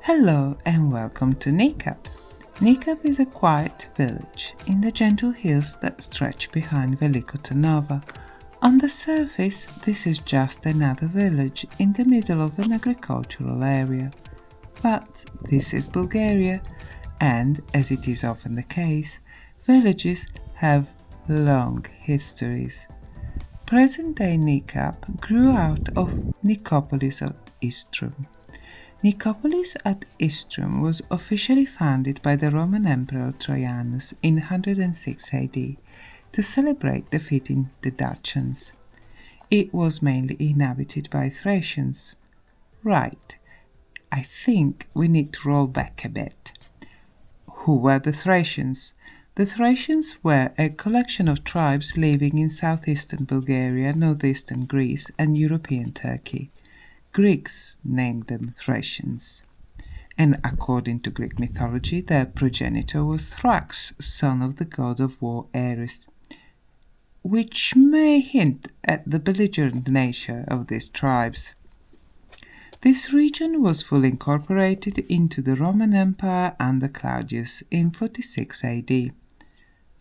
Hello and welcome to Nikyup. Nikyup is a quiet village in the gentle hills that stretch behind Veliko Tarnovo. On the surface, this is just another village in the middle of an agricultural area. But this is Bulgaria, and as it is often the case, villages have long histories. Present-day Nikyup grew out of Nicopolis at Istrum. Nicopolis at Istrum was officially founded by the Roman Emperor Trajan in 106 AD to celebrate defeating the Dacians. It was mainly inhabited by Thracians. Right, I think we need to roll back a bit. Who were the Thracians? The Thracians were a collection of tribes living in southeastern Bulgaria, northeastern Greece, and European Turkey. Greeks named them Thracians, and according to Greek mythology, their progenitor was Thrax, son of the god of war Ares, which may hint at the belligerent nature of these tribes. This region was fully incorporated into the Roman Empire under Claudius in 46 AD.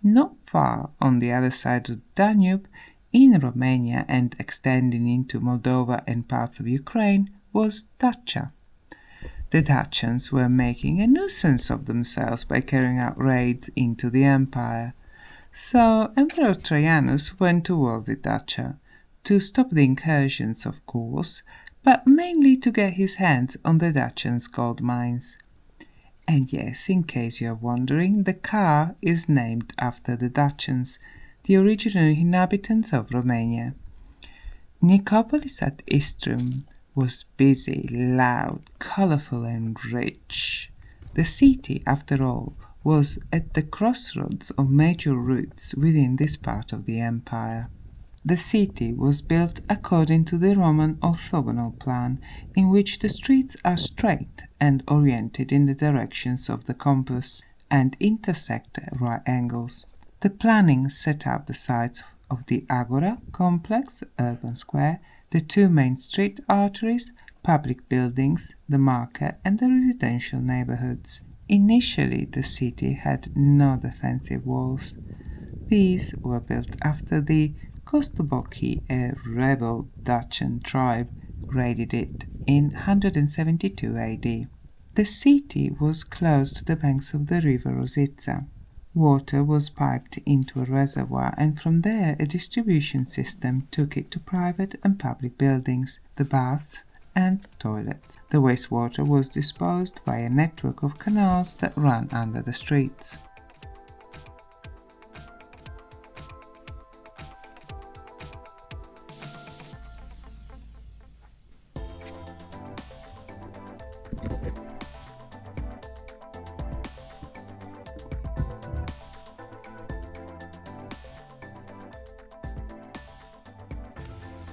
Not far on the other side of the Danube, in Romania and extending into Moldova and parts of Ukraine, was Dacia. The Dacians were making a nuisance of themselves by carrying out raids into the empire. So Emperor Trajan went to war with Dacia, to stop the incursions of course, but mainly to get his hands on the Dacians' gold mines. And yes, in case you are wondering, the car is named after the Dacians, the original inhabitants of Romania. Nicopolis at Istrum was busy, loud, colourful and rich. The city, after all, was at the crossroads of major routes within this part of the empire. The city was built according to the Roman orthogonal plan, in which the streets are straight and oriented in the directions of the compass and intersect at right angles. The planning set out the sites of the Agora complex, urban square, the two main street arteries, public buildings, the market, and the residential neighborhoods. Initially, the city had no defensive walls. These were built after the Kostoboki, a rebel Dacian tribe, raided it in 172 AD. The city was close to the banks of the river Rosica. Water was piped into a reservoir, and from there a distribution system took it to private and public buildings, the baths and toilets. The wastewater was disposed by a network of canals that ran under the streets.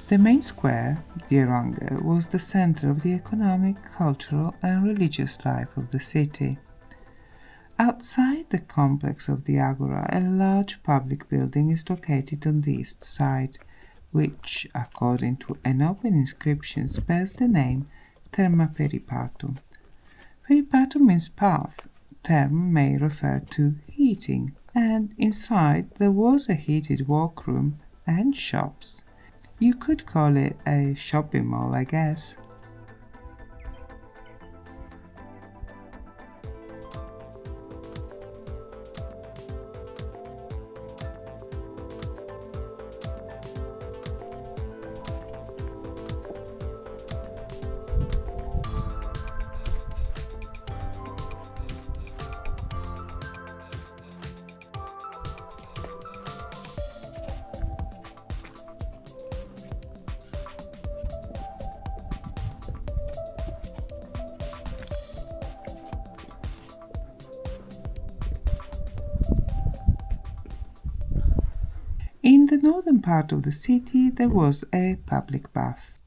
The main square, the Orange, was the center of the economic, cultural and religious life of the city. Outside the complex of the Agora, a large public building is located on the east side, which, according to an open inscription, bears the name Therma Peripatum. Peripatum means path. Therm may refer to heating, and inside there was a heated workroom and shops. You could call it a shopping mall, I guess. In the northern part of the city there was a public bath.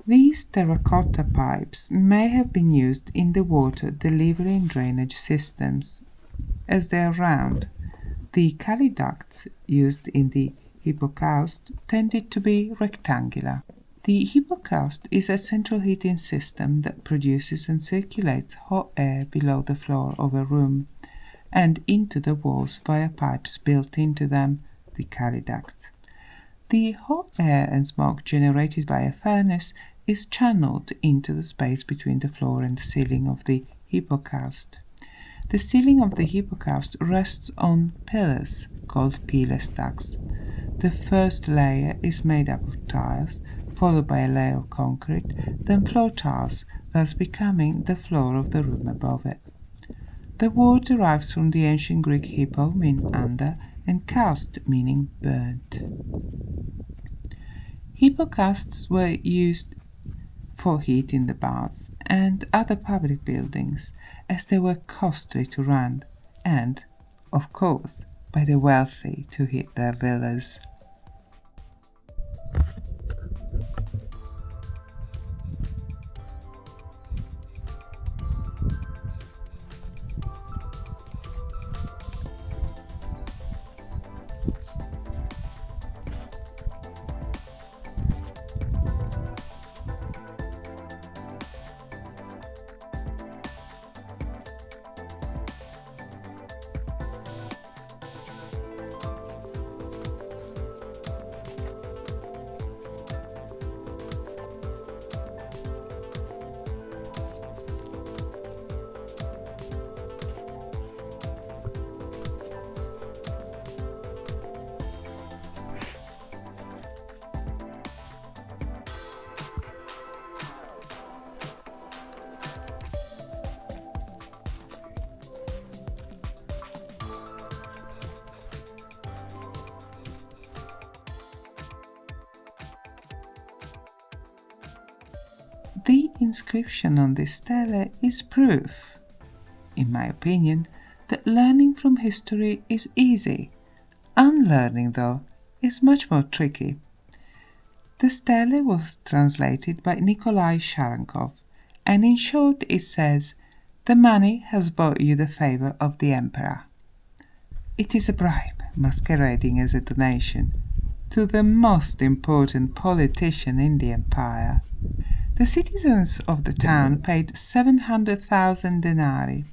These terracotta pipes may have been used in the water delivery and drainage systems. As they are round, the calyducts used in the hippocaust tended to be rectangular. The hippocaust is a central heating system that produces and circulates hot air below the floor of a room and into the walls via pipes built into them, the calyducts. The hot air and smoke generated by a furnace is channeled into the space between the floor and the ceiling of the hippocaust. The ceiling of the hippocaust rests on pillars called pillar stacks. The first layer is made up of tiles, followed by a layer of concrete, then floor tiles, thus becoming the floor of the room above it. The word derives from the ancient Greek hippo, meaning under, and kaust, meaning burnt. Hippocausts were used for heat in the baths and other public buildings, as they were costly to run and, of course, by the wealthy to heat their villas. The inscription on this stele is proof, in my opinion, that learning from history is easy. Unlearning, though, is much more tricky. The stele was translated by Nikolai Sharankov, and in short it says, "The money has bought you the favor of the emperor." It is a bribe masquerading as a donation to the most important politician in the empire. The citizens of the town paid 700,000 denarii,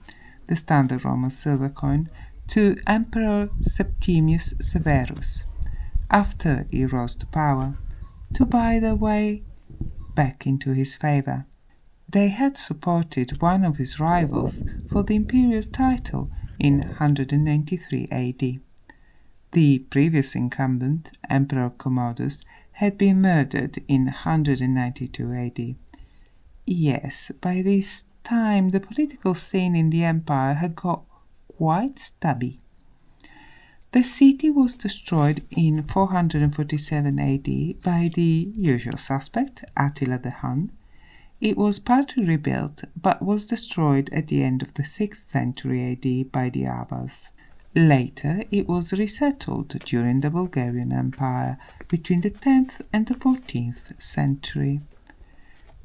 the standard Roman silver coin, to Emperor Septimius Severus, after he rose to power, to buy their way back into his favor. They had supported one of his rivals for the imperial title in 193 AD. The previous incumbent, Emperor Commodus, had been murdered in 192 AD. Yes, by this time the political scene in the empire had got quite stubby. The city was destroyed in 447 AD by the usual suspect, Attila the Hun. It was partly rebuilt, but was destroyed at the end of the 6th century AD by the Avars. Later, it was resettled during the Bulgarian Empire between the 10th and the 14th century.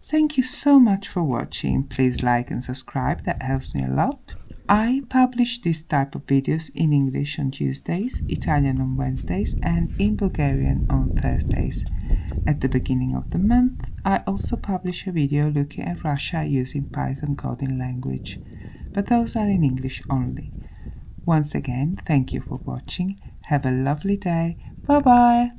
Thank you so much for watching. Please like and subscribe, that helps me a lot. I publish this type of videos in English on Tuesdays, Italian on Wednesdays, and in Bulgarian on Thursdays. At the beginning of the month, I also publish a video looking at Russia using Python coding language, but those are in English only. Once again, thank you for watching. Have a lovely day. Bye bye.